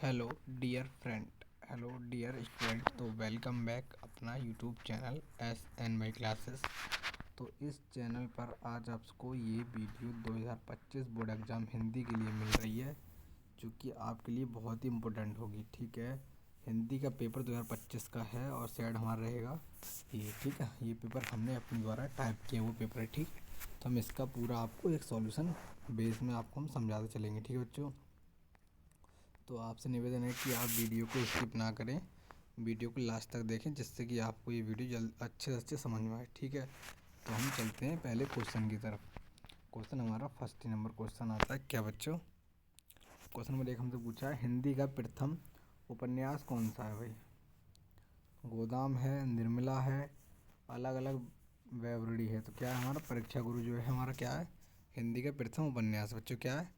Hello dear friend, hello dear student. तो welcome back अपना YouTube channel SN classes. तो इस चैनल पर आज आपको ये वीडियो 2025 बोर्ड एग्ज़ाम हिंदी के लिए मिल रही है, जो कि आपके लिए बहुत ही इम्पोर्टेंट होगी। ठीक है, हिंदी का पेपर 2025 का है और सेट हमारा रहेगा ये। ठीक है, ये पेपर हमने अपने द्वारा टाइप किया वो पेपर है। ठीक, तो हम इसका पूरा आपको एक सॉल्यूशन बेस में आपको हम समझाते चलेंगे। ठीक है बच्चों, तो आपसे निवेदन है कि आप वीडियो को स्किप ना करें, वीडियो को लास्ट तक देखें, जिससे कि आपको ये वीडियो जल्द अच्छे से अच्छे समझ में आए। ठीक है, तो हम चलते हैं पहले क्वेश्चन की तरफ। क्वेश्चन हमारा फर्स्ट नंबर क्वेश्चन आता है क्या बच्चों? क्वेश्चन नंबर 1 हमसे पूछा है, हिंदी का प्रथम उपन्यास कौन सा है भाई? गोदाम है, निर्मला है, अलग अलग वैवरणी है। तो क्या है हमारा परीक्षा गुरु जो है हमारा क्या है? हिंदी का प्रथम उपन्यास बच्चों क्या है?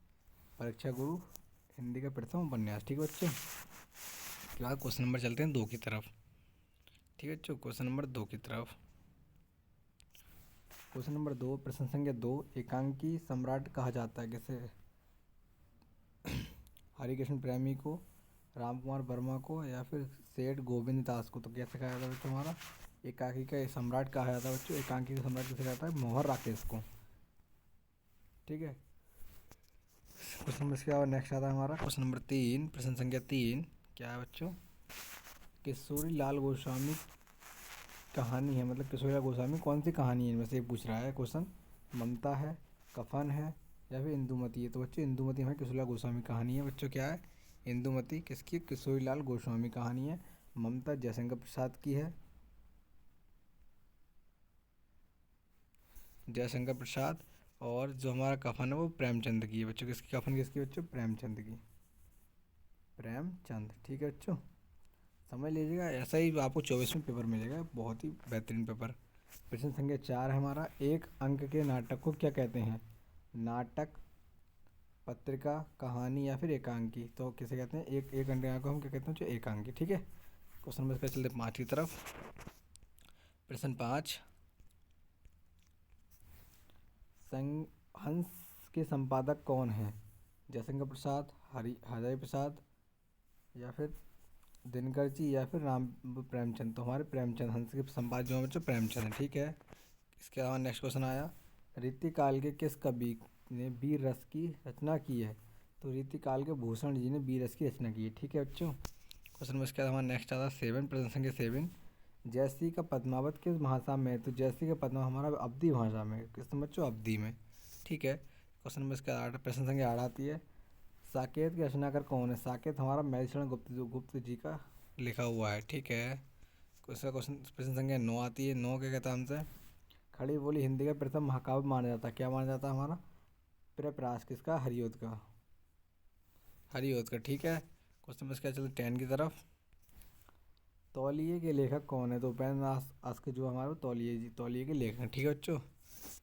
परीक्षा गुरु हिंदी का प्रथम उपन्यास। ठीक है बच्चों, उसके बाद क्वेश्चन नंबर चलते हैं 2 की तरफ। ठीक है बच्चों, क्वेश्चन नंबर 2 की तरफ। क्वेश्चन नंबर 2, प्रश्न संख्या 2, एकांकी सम्राट कहा जाता है किसे? हरिकृष्ण प्रेमी को, राम कुमार वर्मा को, या फिर सेठ गोविंद दास को? तो कैसे कहा जाता है बच्चों हमारा? एकांकी का सम्राट कहा जाता है बच्चों। एकांकी का सम्राट किसे कहता है? मोहर राकेश को। ठीक है, क्वेश्चन नंबर इसके बाद नेक्स्ट आता है हमारा क्वेश्चन नंबर 3, प्रश्न संख्या 3 क्या है बच्चों? किशोरी लाल गोस्वामी कहानी है, मतलब किशोरी लाल गोस्वामी कौन सी कहानी है इनमें से पूछ रहा है क्वेश्चन। ममता है, कफन है, या फिर इंदुमती है? तो बच्चों इंदुमती हमारी किशोरी लाल गोस्वामी कहानी है बच्चों। क्या है? इंदुमती किसकी? किशोरी लाल गोस्वामी कहानी है। ममता जयशंकर प्रसाद की है, जयशंकर प्रसाद। और जो हमारा कफन है वो प्रेमचंद की है बच्चों। किसकी कफन? किसकी बच्चों? प्रेमचंद की, प्रेमचंद। ठीक है बच्चों, समझ लीजिएगा। ऐसा ही आपको 24वें पेपर मिलेगा, बहुत ही बेहतरीन पेपर। प्रश्न संख्या 4 है हमारा, एक अंक के नाटक को क्या कहते हैं? नाटक, पत्रिका, कहानी, या फिर एकांकी? तो किसे कहते हैं? एक अंक को हम क्या कहते हैं? जो एकांकी। ठीक है, क्वेश्चन नंबर इसका चलते 5 की तरफ। प्रश्न 5, हंस के संपादक कौन है? जयशंकर प्रसाद, हृदय प्रसाद, या फिर दिनकर जी, या फिर राम प्रेमचंद? तो हमारे प्रेमचंद, हंस के संपादक जो है बच्चों प्रेमचंद है। ठीक है, इसके अलावा नेक्स्ट क्वेश्चन आया, रीतिकाल के किस कवि ने वीर रस की रचना की है? तो रीतिकाल के भूषण जी ने वीर रस की रचना की है। ठीक है बच्चों, क्वेश्चन नंबर इसके अलावा नेक्स्ट आता है 7, प्रश्न संख्या 7, जयश्री का पद्मावत किस भाषा में है? तो जयश्री का पद्मावत हमारा अवधी भाषा में। किस बच्चों? अवधी में। ठीक है, क्वेश्चन नंबर इसका 8, प्रश्न संख्या 8 आती है, साकेत के रचनाकार कौन है? साकेत हमारा मैथिलीशरण गुप्त जी का लिखा हुआ है। ठीक है, उसका क्वेश्चन प्रश्न संख्या 9 आती है। 9 क्या कहता है हमसे? खड़ी बोली हिंदी का प्रथम महाकाव्य माना जाता है। क्या माना जाता है हमारा? प्रयास किसका? हरिऔध का, हरिऔध का। ठीक है, क्वेश्चन नंबर क्या चलते 10 की तरफ। तौलिए के लेखक कौन है? तो उपेंद्र नाथ आस्के जो हमारे तौलिए जी, तौलिए के लेखक हैं। ठीक है बच्चों,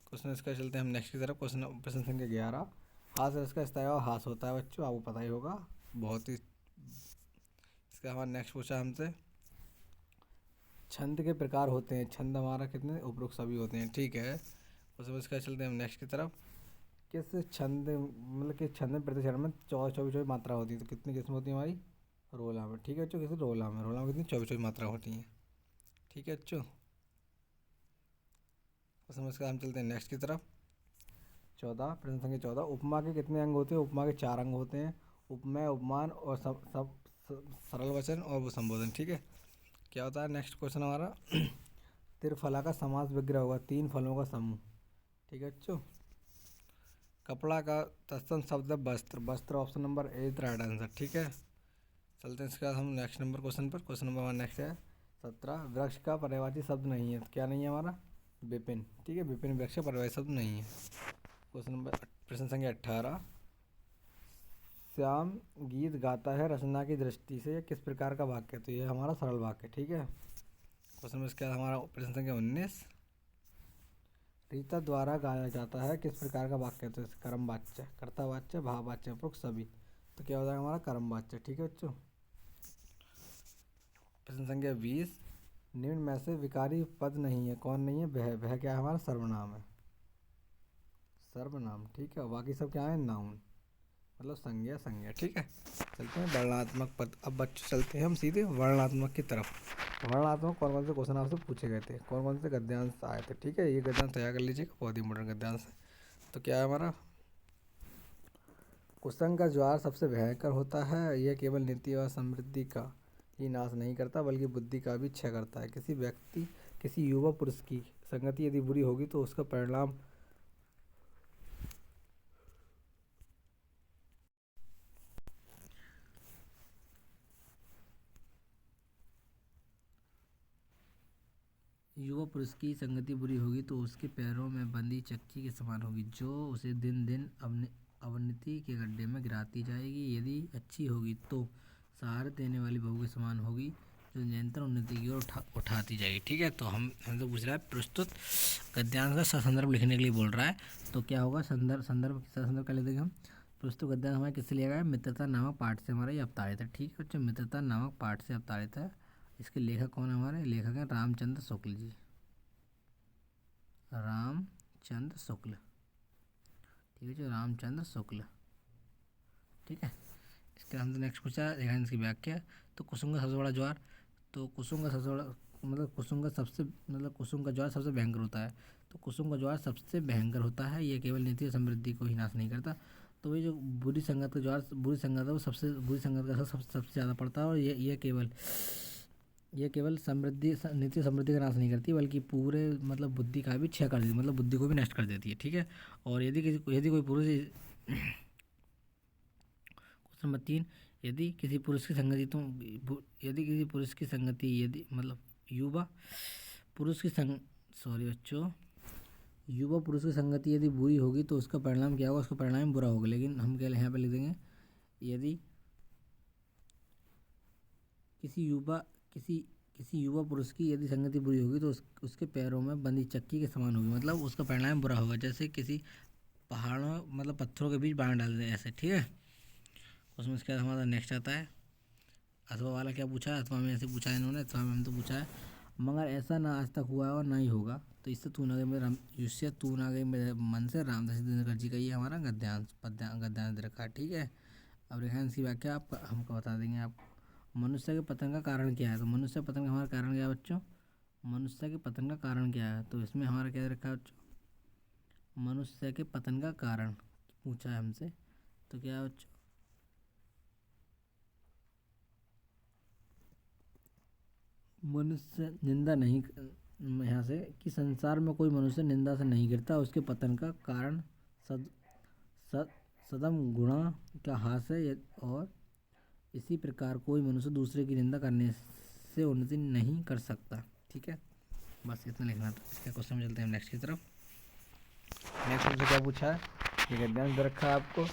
क्वेश्चन इसका चलते हैं हम नेक्स्ट की तरफ। क्वेश्चन प्रश्न संख्या 11, हास रस का स्थायी हास होता है बच्चों, आपको पता ही होगा बहुत ही। इसका हमारा नेक्स्ट पूछा हमसे, छंद के प्रकार होते हैं। छंद हमारा कितने? उपरोक्त सभी होते हैं। ठीक है, उसमें इसका चलते हैं हम नेक्स्ट की तरफ। किस छंद, मतलब कि छंद में प्रति चरण में 24 मात्रा होती है? तो कितनी किस्म होती है हमारी? रोला में। ठीक है बच्चों, किसी रोला में कितनी 24 मात्रा होती हैं। ठीक है बच्चों, उसमें इसका हम चलते हैं नेक्स्ट की तरफ। 14, प्रश्न संख्या 14, उपमा के कितने अंग होते हैं? उपमा के 4 अंग होते हैं, उपमेय, उपमान, और सरल वचन और वो संबोधन। ठीक है, क्या होता है नेक्स्ट क्वेश्चन हमारा? त्रिफला का समास विग्रह होगा, 3 फलों का समूह। ठीक है बच्चों, कपड़ा का तत्सम शब्द है वस्त्र। वस्त्र option number A right answer. ठीक है, चलते हैं इसके बाद हम नेक्स्ट नंबर क्वेश्चन पर। क्वेश्चन नंबर हमारा नेक्स्ट है 17, वृक्ष का पर्यायवाची शब्द नहीं है। तो क्या नहीं है हमारा? विपिन। ठीक है, विपिन वृक्ष का पर्यायवाची शब्द नहीं है। क्वेश्चन नंबर प्रश्न संख्या 18, श्याम गीत गाता है रचना की दृष्टि से किस प्रकार का वाक्य? तो ये हमारा सरल वाक्य। ठीक है, क्वेश्चन नंबर इसके बाद हमारा प्रश्न संख्या 19, रीता द्वारा गाया जाता है किस प्रकार का वाक्य? तो कर्म वाच्य, कर्ता वाच्य, भाव वाच्य, उपरोक्त सभी। तो क्या हो जाएगा हमारा? कर्म वाच्य। ठीक है बच्चों, प्रश्न संख्या 20, निम्न में से विकारी पद नहीं है। कौन नहीं है? वह। वह क्या है हमारा? सर्वनाम है, सर्वनाम। ठीक है, बाकी सब क्या है? नाउन। मतलब संज्ञा संज्ञा। ठीक है, चलते हैं वर्णनात्मक पद। अब बच्चों चलते हैं हम सीधे वर्णनात्मक की तरफ। वर्णनात्मक कौन कौन से क्वेश्चन आपसे पूछे गए थे, कौन कौन से गद्यांश आए थे। ठीक है, ये गद्यांश तैयार कर लीजिएगा, बहुत ही इंपॉर्टेंट गद्यांश है। तो क्या है हमारा, कुसंग का ज्वार सबसे भयंकर होता है, यह केवल नीति और समृद्धि का ही नाश नहीं करता बल्कि बुद्धि का भी क्षय करता है। किसी युवा पुरुष की संगति यदि बुरी होगी तो उसका परिणाम युवा पुरुष की संगति बुरी होगी तो उसके पैरों में बंधी चक्की के समान होगी, जो उसे दिन दिन अवनति के गड्ढे में गिराती जाएगी। यदि अच्छी होगी तो सहारा देने वाली बहू के समान होगी, जो निरंतर उन्नति की ओर उठाती जाएगी। ठीक है, तो हमसे पूछ रहा है प्रस्तुत गद्यांश का संदर्भ लिखने के लिए बोल रहा है। तो क्या होगा, संदर्भ का लिख देंगे हम। प्रस्तुत गद्यांश हमारे किससे लिया गया है, मित्रता नामक पाठ से हमारा ये अवतारित है। ठीक है बच्चों, मित्रता नामक पाठ से अवतारित है। इसके लेखक कौन है, हमारे लेखक हैं रामचंद्र शुक्ल जी, रामचंद्र शुक्ल। ठीक है जो रामचंद्र शुक्ल। ठीक है, इसके हमसे नेक्स्ट पूछा देखा इसकी व्याख्या। तो कुसुम का सबसे बड़ा ज्वार, तो कुसुम का सबसे बड़ा कुसुम का ज्वार सबसे भयंकर होता है। तो कुसुम का ज्वार सबसे भयंकर होता है, यह केवल नीति और समृद्धि को ही नाश नहीं करता। तो ये जो बुरी संगत का ज्वार, बुरी संगत है वो सबसे बुरी संगत का सबसे ज़्यादा पड़ता है, और यह केवल नीति समृद्धि का नाश नहीं करती बल्कि पूरे बुद्धि का भी क्षय कर देती, बुद्धि को भी नष्ट कर देती है। ठीक है, और यदि कोई पुरुष क्वेश्चन नंबर 3, यदि किसी पुरुष की संगति युवा पुरुष की संगति यदि बुरी होगी तो उसका परिणाम क्या होगा, उसका परिणाम बुरा होगा। लेकिन हम क्या यहाँ पे लिख देंगे, यदि किसी युवा पुरुष की यदि संगति बुरी होगी तो उसके पैरों में बंधी चक्की के समान होगी, उसका परिणाम बुरा होगा, जैसे किसी पहाड़ों पत्थरों के बीच बांध डाल दें ऐसे। ठीक है, उसमें इसके बाद हमारा नेक्स्ट आता है अथवा वाला। क्या पूछा है, अथवा में ऐसे पूछा है इन्होंने, अथवा में हम तो पूछा है, मगर ऐसा ना आज तक हुआ और ना ही होगा, तो इससे तू ना गई मेरे मन से रामदास दिनकर जी का ये हमारा गद्यांश रखा। ठीक है, अब रेखांश की व्याख्या आप हमको बता देंगे। आप मनुष्य के पतन का कारण क्या है, तो मनुष्य पतन का हमारा कारण क्या है बच्चों, मनुष्य के पतन का कारण क्या है, तो इसमें हमारा क्या रखा है बच्चों, मनुष्य के पतन का कारण पूछा है हमसे। तो क्या है बच्चों, मनुष्य निंदा नहीं, यहाँ से कि संसार में कोई मनुष्य निंदा से नहीं गिरता, उसके पतन का कारण सदम गुणा का हास है, और इसी प्रकार कोई मनुष्य दूसरे की निंदा करने से उन्नति नहीं कर सकता। ठीक है, बस इतना लिखना था। इसके क्वेश्चन में चलते हैं नेक्स्ट की तरफ। नेक्स्ट हमसे क्या पूछा है, ये गद्यांश दे रखा है आपको।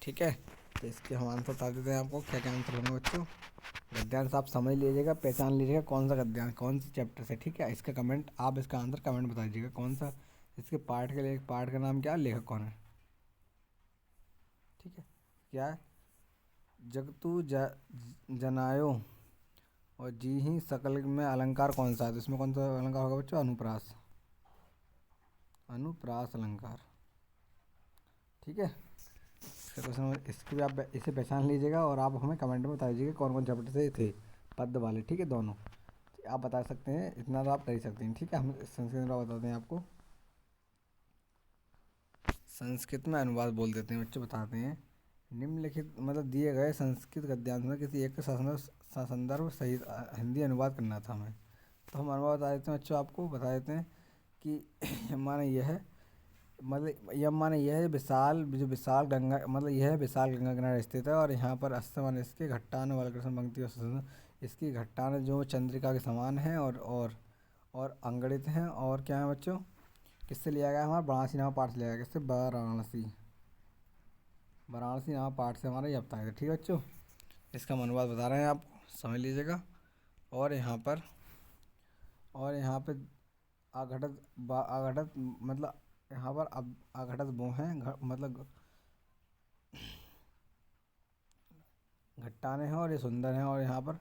ठीक है, तो इसके हम आंसर बता देते हैं आपको, क्या क्या आंसर होंगे बच्चों। गद्यांश आप समझ लीजिएगा, पहचान लीजिएगा कौन सा गद्यांश कौन से चैप्टर से। ठीक है, इसका कमेंट आप इसका आंसर कमेंट बता दीजिएगा कौन सा, इसके पार्ट के लिए पार्ट का नाम क्या है, लेखक कौन है। ठीक है, क्या है, जगतु जनायो और जी ही सकल में अलंकार कौन सा है, तो इसमें कौन सा अलंकार होगा बच्चों, अनुप्रास अलंकार। ठीक है, इसका क्वेश्चन इसकी भी आप इसे पहचान लीजिएगा, और आप हमें कमेंट में बता दीजिएगा कौन कौन चैप्टर से थे पद वाले। ठीक है, दोनों आप बता सकते हैं, इतना तो आप कर ही सकते हैं। ठीक है, हम संस्कृत में बताते हैं आपको, संस्कृत में अनुवाद बोल देते हैं बच्चों, बताते हैं। निम्नलिखित दिए गए संस्कृत गद्यांश में किसी एक संदर्भ सहित हिंदी अनुवाद करना था हमें। तो हम अनुवाद बता देते हैं बच्चों, आपको बता देते हैं कि माने यह है, यह है विशाल गंगा, यह विशाल गंगा किनारे स्थित है, और यहाँ पर अस्तमान इसके घट्टान वालकृष्ण पंक्ति और इसकी घट्टान जो चंद्रिका के समान है और अंगड़ित हैं। और क्या है बच्चों, किससे लिया गया, हमारा वाराणसी नामक पाठ से लिया गया, किससे, वाराणसी नामक पाठ से हमारा ये अवतार है। ठीक है बच्चों, इसका हम अनुवाद बता रहे हैं, आप समझ लीजिएगा। और यहाँ पर आघटत यहाँ पर अब आघटत वो हैं घट्टाने हैं, और ये सुंदर हैं, और यहाँ पर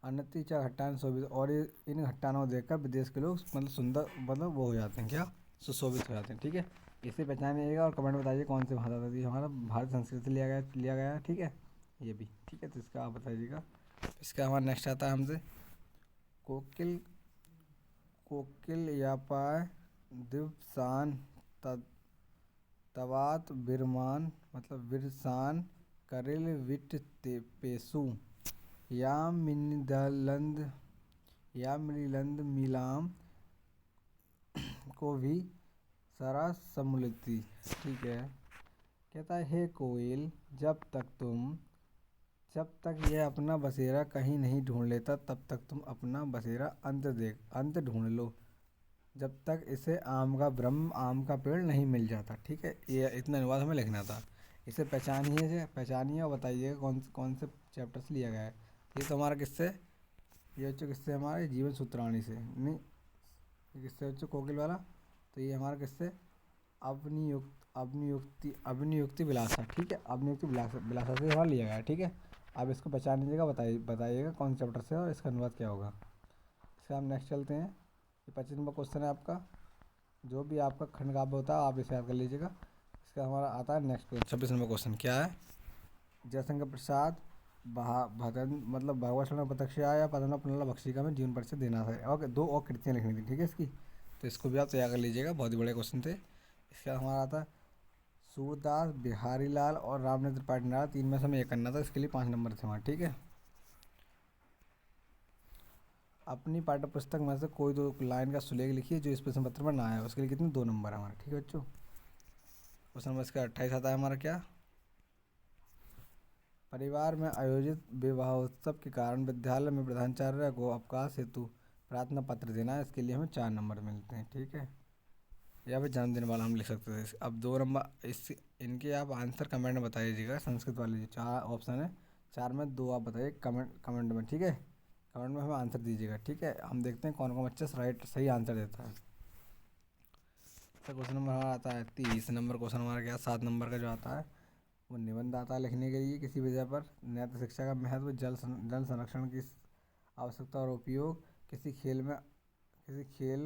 अन्यति च घट्टान शोभित, और ये इन घट्टानों को देखकर विदेश के लोग सुंदर वो हो जाते हैं, क्या सुशोभित हो जाते हैं। ठीक है, इसे पहचानिएगा और कमेंट बताइए कौन सी भाषा थी। हमारा भारत संस्कृत लिया गया है, ठीक है, ये भी ठीक है, तो इसका आप बताइएगा। इसका हमारा नेक्स्ट आता है हमसे कोकिल कोकिल यापाय दिवसान तवात बिरमान मतलब विरसान करिल विट पेशु या मिलिंद मिलाम को भी सारा सम्मिलिति। ठीक है, कहता है हे कोयल, जब तक यह अपना बसेरा कहीं नहीं ढूंढ लेता तब तक तुम अपना बसेरा अंत ढूंढ लो, जब तक इसे आम का पेड़ नहीं मिल जाता। ठीक है, ये इतना अनुवाद हमें लिखना था। इसे पहचानिए और बताइए कौन से चैप्टर से लिया गया है। ये तो हमारा किससे, ये बच्चों किससे, हमारे जीवन सूत्राणी से नहीं, ये किससे बच्चों, कोकिल वाला। तो ये हमारा किससे, अग्नियुक्ति विलासा। ठीक है, अग्नियुक्ति विलासा से हमारा लिया गया है। ठीक है, अब इसको पहचान लीजिएगा, बताइएगा कौन चैप्टर से और इसका अनुवाद क्या होगा। इसका हम नेक्स्ट चलते हैं। ये 25 नंबर क्वेश्चन है आपका, जो भी आपका खंड काव्य होता है आप इसे याद कर लीजिएगा। इसका हमारा आता है नेक्स्ट 26 नंबर क्वेश्चन, क्या है, जयशंकर प्रसाद मतलब भगवत शरण प्रत्यक्षा या पदना पुनला बख्शिका में जीवन परिचय देना है, और 2 और कृतियाँ लिखनी थी। ठीक है इसकी, तो इसको भी आप तैयार कर लीजिएगा, बहुत ही बड़े क्वेश्चन थे। इसका हमारा आता है सूरदास, बिहारी लाल और रामनेत्र पाटनार, 3 में से हमें एक करना था, इसके लिए 5 नंबर थे हमारे। ठीक है, अपनी पाठ्य पुस्तक में से कोई 2 लाइन का सुलेख लिखिए जो इस प्रश्न पत्र में ना आया, उसके लिए कितने 2 नंबर हमारे। ठीक है बच्चों, क्वेश्चन नंबर इसका 28 आता है हमारा, क्या, परिवार में आयोजित विवाहोत्सव के कारण विद्यालय में प्रधानाचार्य को अवकाश हेतु प्रार्थना पत्र देना है, इसके लिए हमें 4 नंबर मिलते हैं। ठीक है, या फिर जन्मदिन वाला हम लिख सकते थे। अब 2 नंबर इनके आप आंसर कमेंट में बताइएगा, संस्कृत वाले जो 4 ऑप्शन है, 4 में 2 आप बताइए कमेंट में। ठीक है, कमेंट में हमें आंसर दीजिएगा। ठीक है, हम देखते हैं कौन कौन बच्चा सही आंसर देता है। क्वेश्चन नंबर हमारा आता है 30 नंबर क्वेश्चन हमारा, क्या 7 नंबर का जो आता है वो निबंध आता है लिखने के लिए, किसी वजह पर नैतिक शिक्षा का महत्व, जल संरक्षण की आवश्यकता और उपयोग, किसी खेल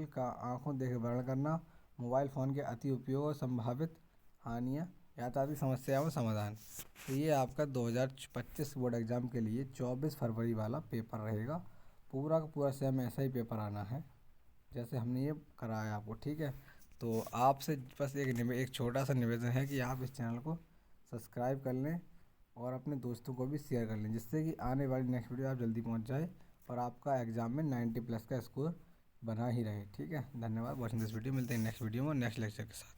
का आंखों देखे वर्णन करना, मोबाइल फ़ोन के अति उपयोग और संभावित हानियाँ, यातायाती समस्याओं में समाधान। तो ये आपका 2025 बोर्ड एग्ज़ाम के लिए 24 फरवरी वाला पेपर रहेगा। पूरा का पूरा सेम ऐसा ही पेपर आना है जैसे हमने ये कराया आपको। ठीक है, तो आपसे बस एक छोटा सा निवेदन है कि आप इस चैनल को सब्सक्राइब कर लें और अपने दोस्तों को भी शेयर कर लें, जिससे कि आने वाली नेक्स्ट वीडियो आप जल्दी पहुंच जाए और आपका एग्ज़ाम में 90+ का स्कोर बना ही रहे। ठीक है, धन्यवाद वॉचिंग दिस वीडियो। मिलते हैं नेक्स्ट वीडियो में नेक्स्ट लेक्चर के साथ।